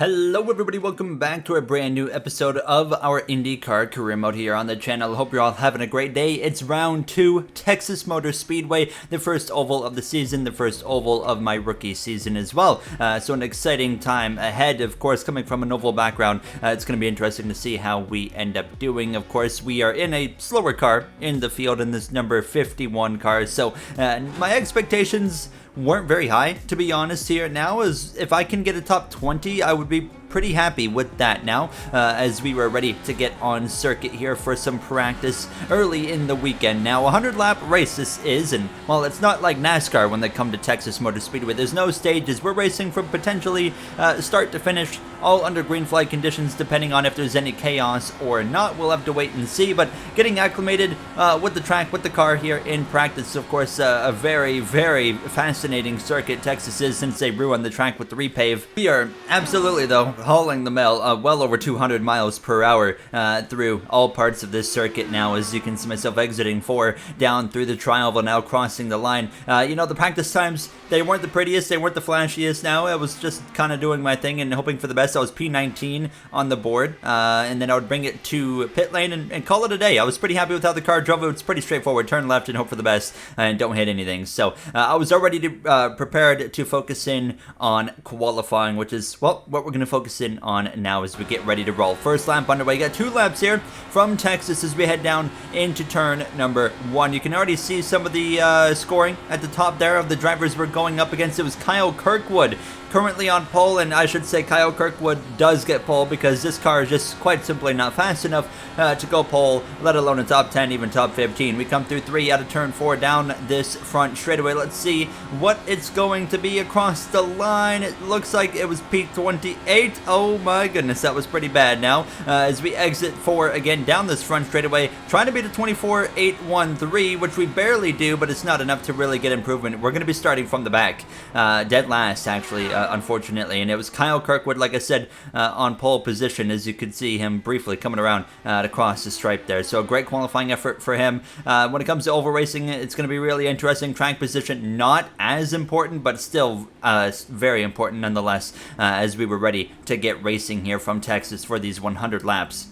Hello everybody, welcome back to a brand new episode of our IndyCar career mode here on the channel. Hope you're all having a great day. It's round 2, Texas Motor Speedway, the first oval of the season, the first oval of my rookie season as well. So an exciting time ahead, of course, coming from an oval background. It's going to be interesting to see how we end up doing. Of course, we are in a slower car in the field in this number 51 car, so my expectations weren't very high, to be honest here. Now, as if I can get a top 20, I would be pretty happy with that now, as we were ready to get on circuit here for some practice early in the weekend. Now, a 100-lap race this is, and well, it's not like NASCAR when they come to Texas Motor Speedway. There's no stages. We're racing from potentially start to finish, all under green flag conditions, depending on if there's any chaos or not. We'll have to wait and see, but getting acclimated with the track, with the car here in practice. Of course, a very, very fascinating circuit Texas is, since they ruined the track with the repave. We are absolutely, though, hauling the mail well over 200 miles per hour through all parts of this circuit now, as you can see myself exiting 4 down through the tri-oval, now crossing the line. You know, the practice times, they weren't the prettiest, they weren't the flashiest. Now I was just kind of doing my thing and hoping for the best. I was P19 on the board, and then I would bring it to pit lane and call it a day. I was pretty happy with how the car drove. It was pretty straightforward. Turn left and hope for the best and don't hit anything. So I was already prepared to focus in on qualifying, which is, well, what we're going to focus in on now as we get ready to roll. First lap underway. You got 2 laps here from Texas as we head down into turn number 1. You can already see some of the scoring at the top there of the drivers we're going up against. It was Kyle Kirkwood currently on pole, and I should say Kyle Kirkwood does get pole because this car is just quite simply not fast enough to go pole, let alone a top 10, even top 15. We come through 3 out of turn 4 down this front straightaway. Let's see what it's going to be across the line. It looks like it was P28. Oh my goodness, that was pretty bad. Now as we exit 4 again down this front straightaway, trying to beat a 24.813, which we barely do, but it's not enough to really get improvement. We're going to be starting from the back, dead last actually, unfortunately, and it was Kyle Kirkwood, like I said, on pole position, as you could see him briefly coming around to cross the stripe there. So a great qualifying effort for him. When it comes to oval racing, it's going to be really interesting. Track position not as important, but still very important nonetheless, as we were ready to get racing here from Texas for these 100 laps.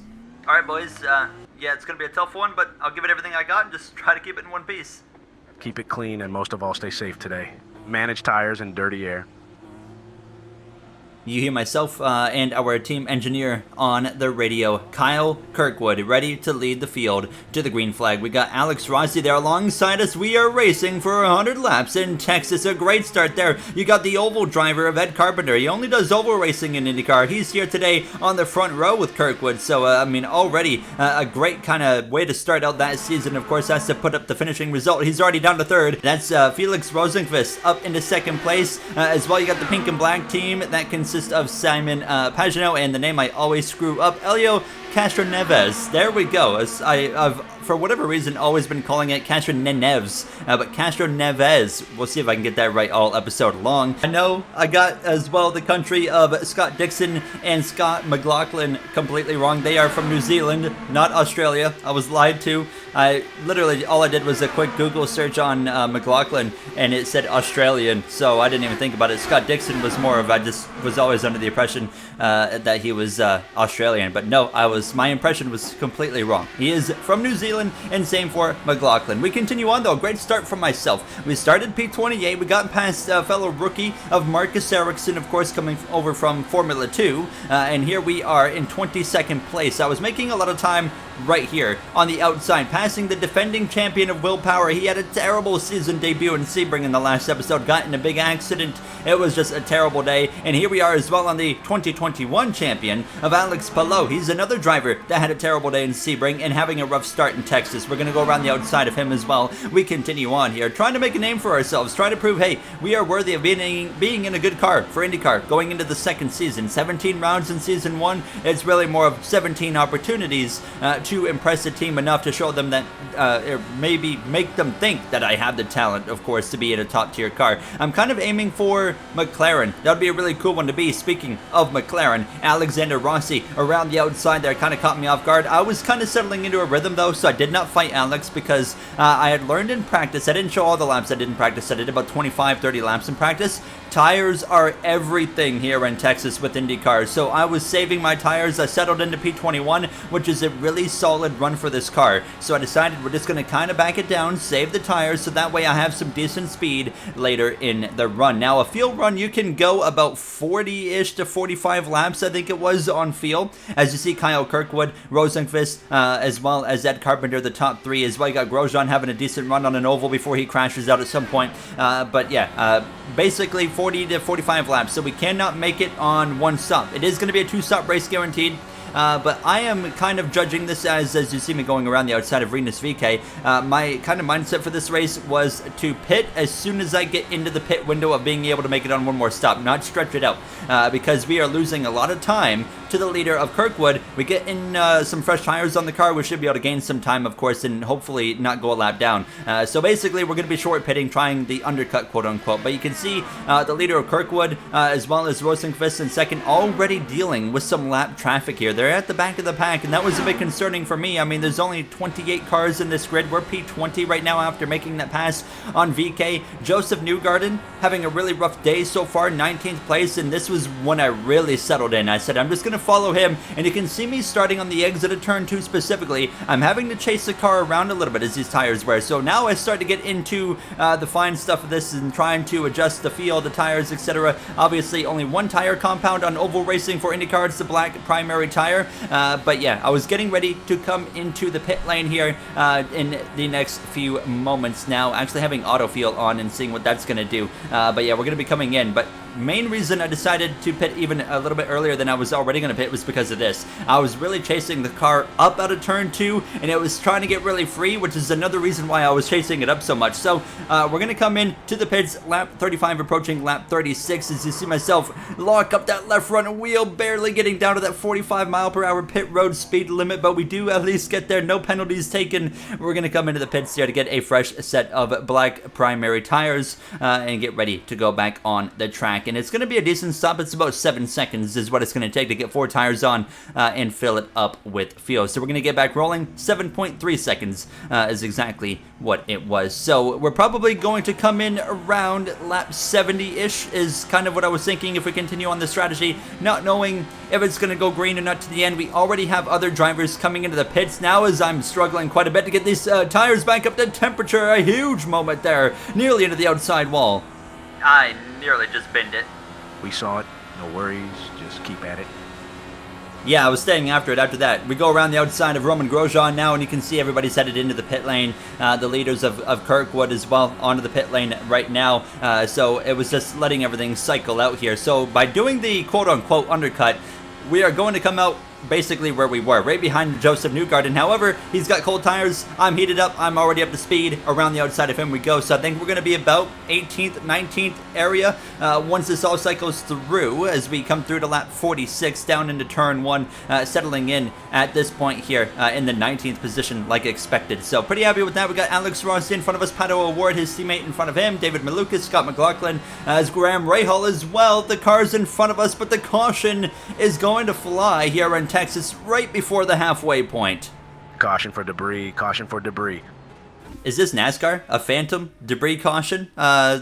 All right, boys. Yeah, it's going to be a tough one, but I'll give it everything I got and just try to keep it in one piece. Keep it clean and most of all, stay safe today. Manage tires and dirty air. You hear myself and our team engineer on the radio. Kyle Kirkwood ready to lead the field to the green flag. We got Alex Rossi there alongside us. We are racing for 100 laps in Texas. A great start there. You got the oval driver of Ed Carpenter. He only does oval racing in IndyCar. He's here today on the front row with Kirkwood. So, I mean, already a great kind of way to start out that season. Of course, has to put up the finishing result. He's already down to 3rd. That's Felix Rosenqvist up into 2nd place. As well, you got the pink and black team that consists of Simon Pagenaud and the name I always screw up, Elio Castro Neves. There we go. I've for whatever reason always been calling it Castro Neves, but Castro Neves. We'll see if I can get that right all episode long. I know I got as well the country of Scott Dixon and Scott McLaughlin completely wrong. They are from New Zealand, not Australia. I was lied to. I literally, all I did was a quick Google search on McLaughlin and it said Australian, so I didn't even think about it. Scott Dixon was more of, I just was always under the impression that he was Australian, but no, my impression was completely wrong. He is from New Zealand, and same for McLaughlin. We continue on though, great start from myself. We started P28, we got past fellow rookie of Marcus Ericsson, of course, coming over from Formula 2, and here we are in 22nd place. I was making a lot of time right here on the outside, passing the defending champion of Willpower. He had a terrible season debut in Sebring in the last episode, got in a big accident. It was just a terrible day, and here we are as well on the 2021 champion of Alex Palou. He's another driver that had a terrible day in Sebring and having a rough start in Texas. We're going to go around the outside of him as well. We continue on here, trying to make a name for ourselves, trying to prove, hey, we are worthy of being in a good car for IndyCar going into the 2nd season. 17 rounds in season 1. It's really more of 17 opportunities to impress the team enough to show them that, or maybe make them think that I have the talent, of course, to be in a top tier car. I'm kind of aiming for McLaren. That would be a really cool one to be. Speaking of McLaren, Alexander Rossi around the outside there kind of caught me off guard. I was kind of settling into a rhythm though, so I did not fight Alex because I had learned in practice. I didn't show all the laps I did in practice. I did about 25-30 laps in practice. Tires are everything here in Texas with IndyCars, so I was saving my tires. I settled into P21, which is a really solid run for this car. So I decided we're just going to kind of back it down, save the tires, so that way I have some decent speed later in the run. Now, a field run, you can go about 40-ish to 45 laps, I think it was, on field. As you see, Kyle Kirkwood, Rosenqvist, as well as Ed Carpenter, the top three, as well. You got Grosjean having a decent run on an oval before he crashes out at some point. But yeah, basically 40 to 45 laps, so we cannot make it on one stop. It is going to be a two-stop race guaranteed. But I am kind of judging this as you see me going around the outside of Renus VK, my kind of mindset for this race was to pit as soon as I get into the pit window of being able to make it on one more stop, not stretch it out, because we are losing a lot of time to the leader of Kirkwood. We get in some fresh tires on the car, we should be able to gain some time, of course, and hopefully not go a lap down. So basically, we're going to be short pitting, trying the undercut, quote-unquote. But you can see the leader of Kirkwood, as well as Rosenqvist in second, already dealing with some lap traffic here. They're at the back of the pack, and that was a bit concerning for me. I mean, there's only 28 cars in this grid. We're P20 right now after making that pass on VK. Joseph Newgarden having a really rough day so far, 19th place, and this was when I really settled in. I said, I'm just going to follow him, and you can see me starting on the exit of turn 2 specifically. I'm having to chase the car around a little bit as these tires wear, so now I start to get into the fine stuff of this and trying to adjust the feel, the tires, etc. Obviously, only one tire compound on oval racing for IndyCar. It's the black primary tire. But yeah, I was getting ready to come into the pit lane here in the next few moments now, actually having auto feel on and seeing what that's going to do. But yeah, we're going to be coming in. But main reason I decided to pit even a little bit earlier than I was already going to pit was because of this. I was really chasing the car up out of turn 2, and it was trying to get really free, which is another reason why I was chasing it up so much. So we're going to come in to the pits, lap 35 approaching lap 36, as you see myself lock up that left front wheel, barely getting down to that 45-mile-per-hour pit road speed limit, but we do at least get there, no penalties taken. We're going to come into the pits here to get a fresh set of black primary tires and get ready to go back on the track. And it's going to be a decent stop. It's about 7 seconds is what it's going to take to get 4 tires on and fill it up with fuel. So we're going to get back rolling. 7.3 seconds is exactly what it was. So we're probably going to come in around lap 70-ish is kind of what I was thinking if we continue on the strategy, not knowing if it's going to go green or not to the end. We already have other drivers coming into the pits now as I'm struggling quite a bit to get these tires back up to temperature. A huge moment there, nearly into the outside wall. I nearly just binned it. We saw it. No worries. Just keep at it. Yeah, I was staying after it after that. We go around the outside of Roman Grosjean now, and you can see everybody's headed into the pit lane. The leaders of Kirkwood as well onto the pit lane right now. So it was just letting everything cycle out here. So by doing the quote-unquote undercut, we are going to come out basically where we were, right behind Joseph Newgarden. However, he's got cold tires. I'm heated up. I'm already up to speed. Around the outside of him we go. So I think we're going to be about 18th, 19th area once this all cycles through as we come through to lap 46 down into turn 1, settling in at this point here in the 19th position like expected. So pretty happy with that. We got Alex Ross in front of us, Pato O'Ward, his teammate in front of him, David Malukas, Scott McLaughlin, as Graham Rahal as well. The car's in front of us, but the caution is going to fly here in Texas right before the halfway point. Caution for debris. Caution for debris. Is this NASCAR? A phantom debris caution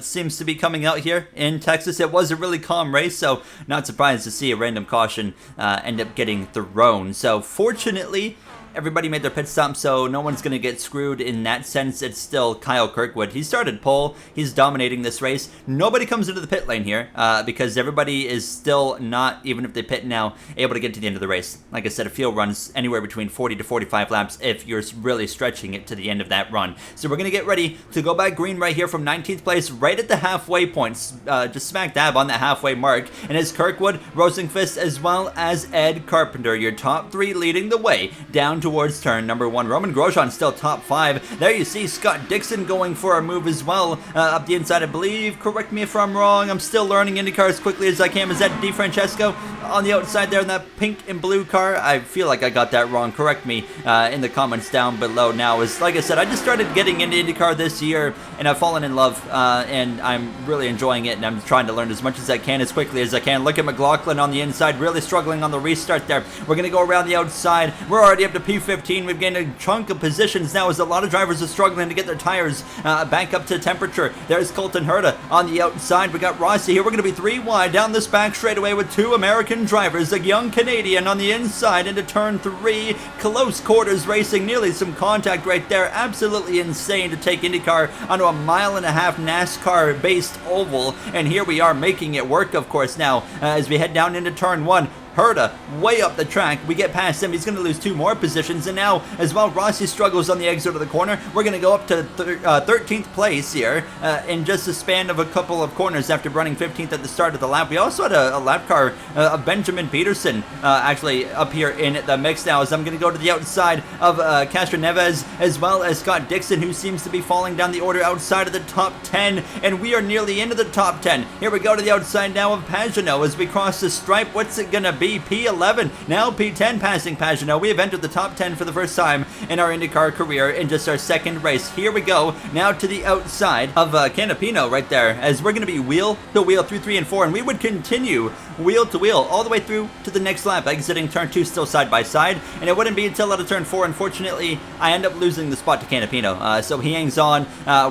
seems to be coming out here in Texas. It was a really calm race, so not surprised to see a random caution end up getting thrown. So fortunately, everybody made their pit stop, so no one's going to get screwed in that sense. It's still Kyle Kirkwood. He started pole. He's dominating this race. Nobody comes into the pit lane here because everybody is still not, even if they pit now, able to get to the end of the race. Like I said, a field runs anywhere between 40 to 45 laps if you're really stretching it to the end of that run. So we're going to get ready to go back green right here from 19th place, right at the halfway point, just smack dab on that halfway mark. And it's Kirkwood, Rosenqvist, as well as Ed Carpenter, your top 3 leading the way down towards turn number 1. Roman Grosjean still top 5. There you see Scott Dixon going for a move as well up the inside, I believe. Correct me if I'm wrong. I'm still learning IndyCar as quickly as I can. Is that DiFrancesco on the outside there in that pink and blue car? I feel like I got that wrong. Correct me in the comments down below now. As like I said, I just started getting into IndyCar this year, and I've fallen in love, and I'm really enjoying it, and I'm trying to learn as much as I can, as quickly as I can. Look at McLaughlin on the inside, really struggling on the restart there. We're going to go around the outside. We're already up to P15. We've gained a chunk of positions now as a lot of drivers are struggling to get their tires back up to temperature. There's Colton Herta on the outside. We got Rossi here. We're going to be 3 wide down this back straightaway with 2 American drivers. A young Canadian on the inside into turn 3. Close quarters racing, nearly some contact right there. Absolutely insane to take IndyCar onto a 1.5 mile NASCAR-based oval. And here we are making it work, of course, now as we head down into turn 1. Herta way up the track. We get past him. He's going to lose 2 more positions. And now, as well, Rossi struggles on the exit of the corner. We're going to go up to 13th place here in just a span of a couple of corners after running 15th at the start of the lap. We also had a lap car of Benjamin Peterson actually up here in the mix now, as I'm going to go to the outside of Castro Neves, as well as Scott Dixon, who seems to be falling down the order outside of the top 10. And we are nearly into the top 10. Here we go to the outside now of Pagenaud as we cross the stripe. What's it going to be? P11, now P10 passing Pagenaud. We have entered the top 10 for the first time in our IndyCar career in just our second race. Here we go now to the outside of Canapino right there, as we're going to be wheel to wheel through 3 and 4, and we would continue wheel to wheel all the way through to the next lap, exiting turn 2 still side by side. And it wouldn't be until out of turn 4, unfortunately, I end up losing the spot to Canapino. So he hangs on.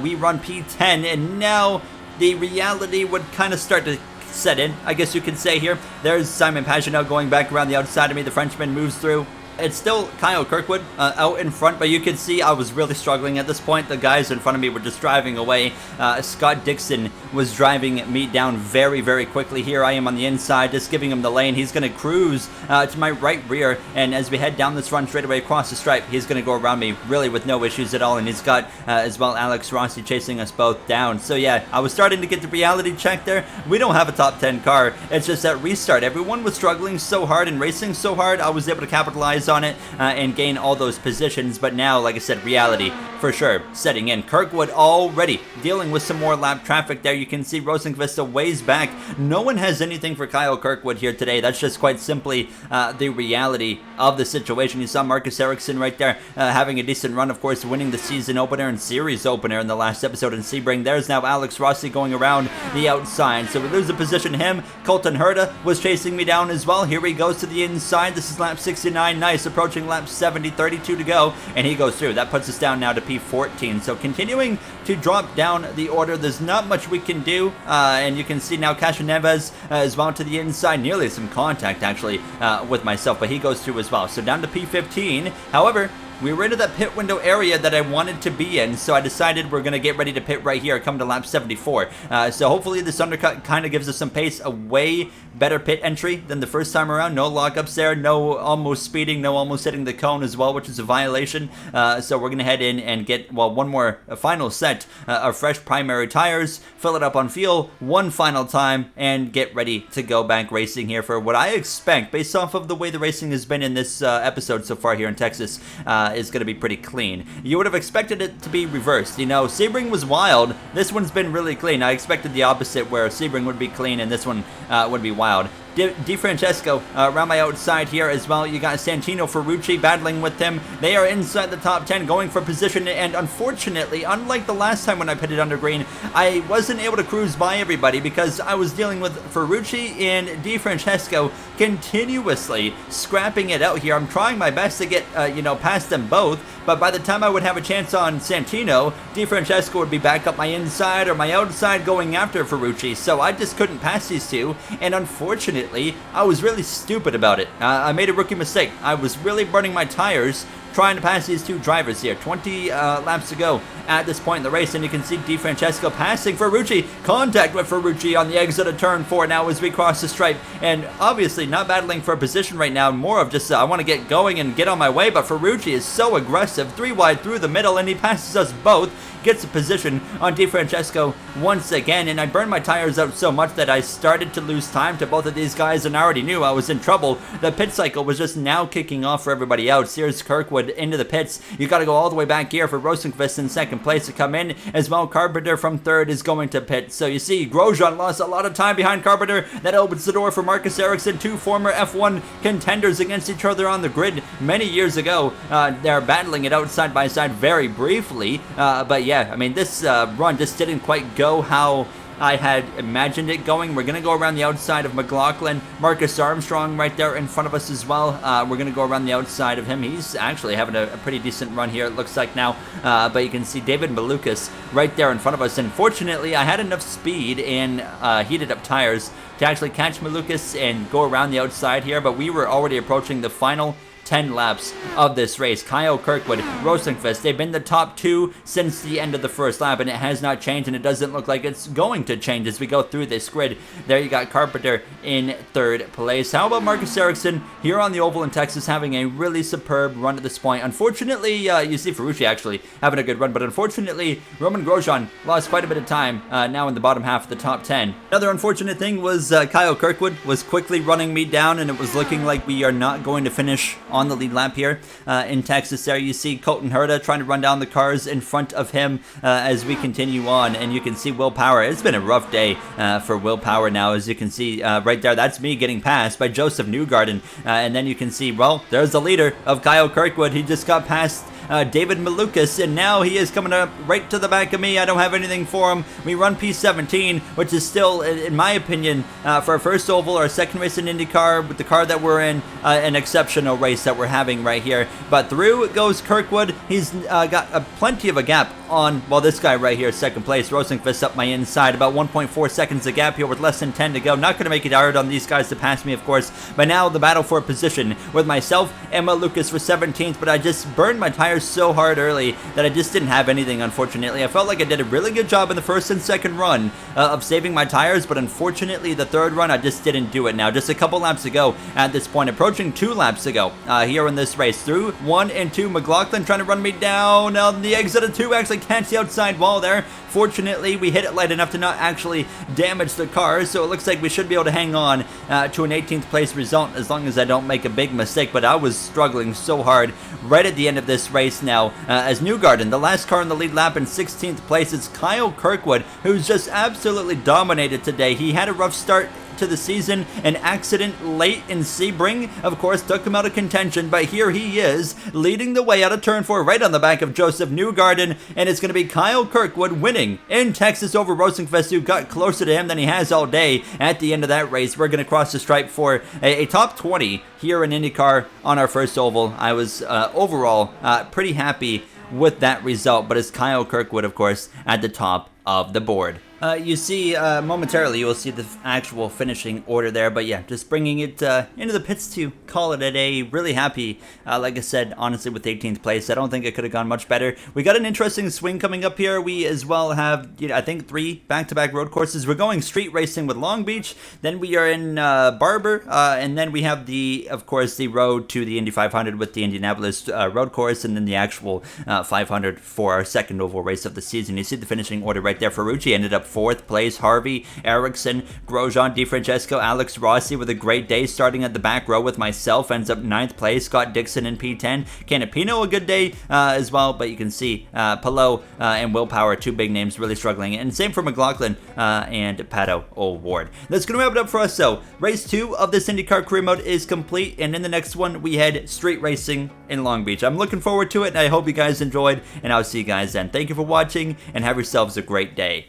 We run P10, and now the reality would kind of start to set in, I guess you could say here. There's Simon Pagenaud going back around the outside of me. The Frenchman moves through. It's still Kyle Kirkwood out in front, but you can see I was really struggling at this point. The guys in front of me were just driving away. Scott Dixon was driving me down very, very quickly. Here I am on the inside, just giving him the lane. He's going to cruise to my right rear, and as we head down this run straight away across the stripe, he's going to go around me really with no issues at all, and he's got as well Alex Rossi chasing us both down. So yeah, I was starting to get the reality check there. We don't have a top 10 car. It's just that restart. Everyone was struggling so hard and racing so hard. I was able to capitalize on it and gain all those positions, but now, like I said, reality for sure setting in. Kirkwood already dealing with some more lap traffic there. You can see Rosenqvist a ways back. No one has anything for Kyle Kirkwood here today. That's just quite simply the reality of the situation. You saw Marcus Ericsson right there having a decent run, of course, winning the season opener and series opener in the last episode in Sebring. There's now Alex Rossi going around the outside, so we lose the position. Him, Colton Herta was chasing me down as well. Here he goes to the inside. This is lap 69. Nice, approaching lap 70, 32 to go, and he goes through. That puts us down now to P14. So continuing to drop down the order. There's not much we can do, and you can see now Castro Neves as well to the inside. Nearly some contact actually with myself, but he goes through as well. So down to P15. However, we were into that pit window area that I wanted to be in, so I decided we're going to get ready to pit right here, come to lap 74. So hopefully this undercut kind of gives us some pace, a way better pit entry than the first time around. No lockups there, no almost speeding, no almost hitting the cone as well, which is a violation. So we're going to head in and get, well, one more final set of fresh primary tires, fill it up on fuel one final time, and get ready to go back racing here for what I expect, based off of the way the racing has been in this episode so far here in Texas, is going to be pretty clean. You would have expected it to be reversed. You know, Sebring was wild. This one's been really clean. I expected the opposite, where Sebring would be clean and this one would be wild. Di Francesco around my outside here as well. You got Santino Ferrucci battling with him. They are inside the top 10 going for position, and unfortunately, unlike the last time when I pitted under green, I wasn't able to cruise by everybody because I was dealing with Ferrucci and Di Francesco continuously scrapping it out here. I'm trying my best to get past them both, but by the time I would have a chance on Santino, Di Francesco would be back up my inside or my outside going after Ferrucci, so I just couldn't pass these two, and unfortunately, I was really stupid about it. I made a rookie mistake. I was really burning my tires trying to pass these two drivers here. 20 laps to go at this point in the race, and you can see Di Francesco passing Ferrucci. Contact with Ferrucci on the exit of turn 4 now as we cross the stripe, and obviously not battling for a position right now, more of just I want to get going and get on my way, but Ferrucci is so aggressive, 3 wide through the middle, and he passes us both. Gets a position on Di Francesco once again, and I burned my tires out so much that I started to lose time to both of these guys, and I already knew I was in trouble. The pit cycle was just now kicking off for everybody else. Here's Kirkwood into the pits. You got to go all the way back here for Rosenqvist in second place to come in, as well Carpenter from third is going to pit. So you see Grosjean lost a lot of time behind Carpenter. That opens the door for Marcus Ericsson, 2 former F1 contenders against each other on the grid many years ago. They're battling it out side by side very briefly, but yeah, I mean, this run just didn't quite go how I had imagined it going. We're going to go around the outside of McLaughlin. Marcus Armstrong right there in front of us as well. We're going to go around the outside of him. He's actually having a pretty decent run here, it looks like now. But you can see David Malukas right there in front of us. And fortunately, I had enough speed and heated up tires to actually catch Malukas and go around the outside here. But we were already approaching the final 10 laps of this race. Kyle Kirkwood, Rosenqvist, they've been the top two since the end of the first lap, and it has not changed, and it doesn't look like it's going to change as we go through this grid. There you got Carpenter in third place. How about Marcus Ericsson here on the oval in Texas, having a really superb run at this point? Unfortunately, you see Ferrucci actually having a good run, but unfortunately, Roman Grosjean lost quite a bit of time now in the bottom half of the top 10. Another unfortunate thing was Kyle Kirkwood was quickly running me down, and it was looking like we are not going to finish on the lead lap here in Texas. There you see Colton Herta trying to run down the cars in front of him as we continue on, and you can see Will Power. It's been a rough day for Will Power now, as you can see right there. That's me getting passed by Joseph Newgarden, and then you can see, well, there's the leader of Kyle Kirkwood. He just got past David Malukas, and now he is coming up right to the back of me. I don't have anything for him. We run P17, which is still, in my opinion, for our first oval, our second race in IndyCar, with the car that we're in, an exceptional race that we're having right here. But through goes Kirkwood. He's got plenty of a gap on, well, this guy right here, second place. Rosenqvist up my inside, about 1.4 seconds a gap here with less than 10 to go. Not going to make it hard on these guys to pass me, of course. But now the battle for position with myself and Malukas for 17th, but I just burned my tires so hard early that I just didn't have anything, unfortunately. I felt like I did a really good job in the first and second run of saving my tires, but unfortunately the third run I just didn't do it. Now just a couple laps ago at this point, approaching 2 laps ago here in this race, through 1 and 2, McLaughlin trying to run me down on the exit of 2, actually catch the outside wall there. Fortunately, we hit it light enough to not actually damage the car, so it looks like we should be able to hang on to an 18th place result as long as I don't make a big mistake. But I was struggling so hard right at the end of this race now as Newgarden, the last car in the lead lap, in 16th place. It's Kyle Kirkwood, who's just absolutely dominated today. He had a rough start to the season. An accident late in Sebring, of course, took him out of contention, but here he is leading the way out of turn 4 right on the back of Joseph Newgarden, and it's going to be Kyle Kirkwood winning in Texas over Rosenqvist, who got closer to him than he has all day at the end of that race. We're going to cross the stripe for a top 20 here in IndyCar on our first oval. I was overall pretty happy with that result, but it's Kyle Kirkwood, of course, at the top of the board. You see, momentarily, you will see the actual finishing order there, but yeah, just bringing it into the pits to call it a day. Really happy, like I said, honestly, with 18th place. I don't think it could have gone much better. We got an interesting swing coming up here. We as well have, I think, 3 back-to-back road courses. We're going street racing with Long Beach, then we are in Barber, and then we have of course, the road to the Indy 500 with the Indianapolis road course, and then the actual 500 for our second oval race of the season. You see the finishing order right there. Ferrucci ended up 4th place. Harvey, Ericsson, Grosjean, DeFrancesco, Alex Rossi with a great day starting at the back row with myself, ends up 9th place. Scott Dixon in P10. Canapino, a good day as well, but you can see Palou and Will Power, 2 big names, really struggling. And same for McLaughlin and Pato O'Ward. That's going to wrap it up for us. So race 2 of this IndyCar career mode is complete, and in the next one we head street racing in Long Beach. I'm looking forward to it, and I hope you guys enjoyed, and I'll see you guys then. Thank you for watching, and have yourselves a great day.